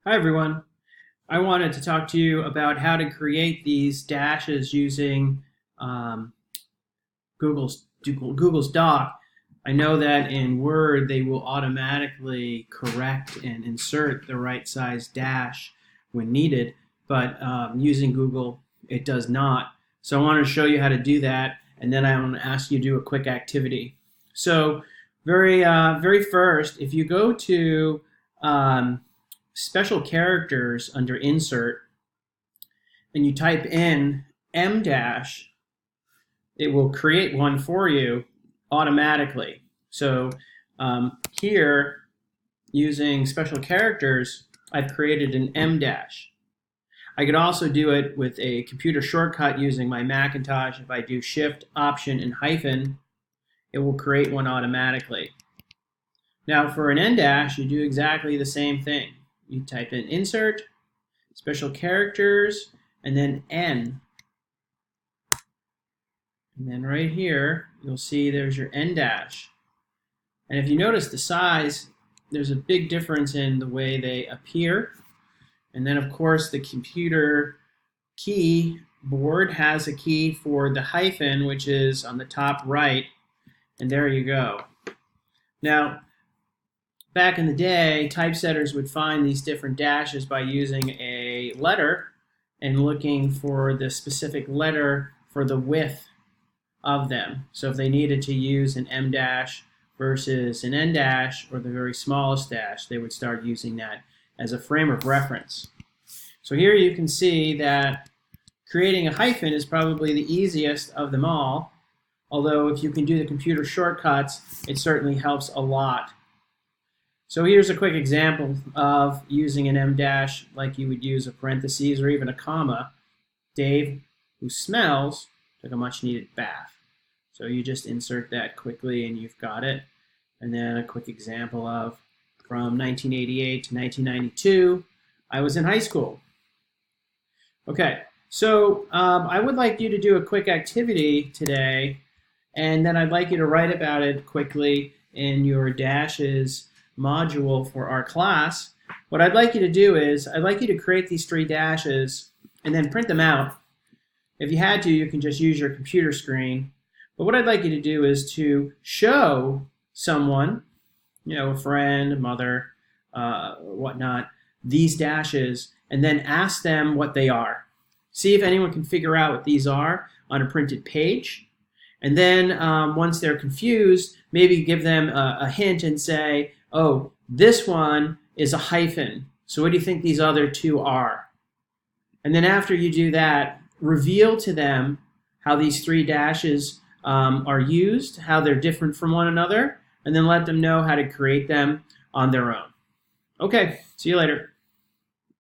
Hi everyone. I wanted to talk to you about how to create these dashes using um, Google's Doc. I know that in Word they will automatically correct and insert the right size dash when needed, but using Google it does not. So I wanted to show you how to do that, and then I want to ask you to do a quick activity. So very first, if you go to special characters under insert and you type in M dash, it will create one for you automatically. So here, using special characters, I've created an M dash. I could also do it with a computer shortcut using my Macintosh. If I do Shift, Option, and hyphen, it will create one automatically. Now for an N dash, you do exactly the same thing. You type in insert, special characters, and then N. And then right here, you'll see there's your N dash. And if you notice the size, there's a big difference in the way they appear. And then of course the computer keyboard has a key for the hyphen, which is on the top right. And there you go. Now, back in the day, typesetters would find these different dashes by using a letter and looking for the specific letter for the width of them. So if they needed to use an M dash versus an N dash, or the very smallest dash, they would start using that as a frame of reference. So here you can see that creating a hyphen is probably the easiest of them all, although if you can do the computer shortcuts, it certainly helps a lot. So here's a quick example of using an M dash like you would use a parentheses or even a comma. Dave, who smells, took a much needed bath. So you just insert that quickly and you've got it. And then a quick example of from 1988 to 1992, I was in high school. Okay, so I would like you to do a quick activity today, and then I'd like you to write about it quickly in your dashes module for our class. What I'd like you to do is I'd like you to create these 3 dashes and then print them out. If you had to, you can just use your computer screen. But what I'd like you to do is to show someone, a friend, a mother, whatnot, these dashes, and then ask them what they are. See if anyone can figure out what these are on a printed page. And then once they're confused, maybe give them a hint and say, oh, this one is a hyphen. So what do you think these other 2 are? And then after you do that, reveal to them how these 3 dashes are used, how they're different from one another, and then let them know how to create them on their own. Okay, see you later.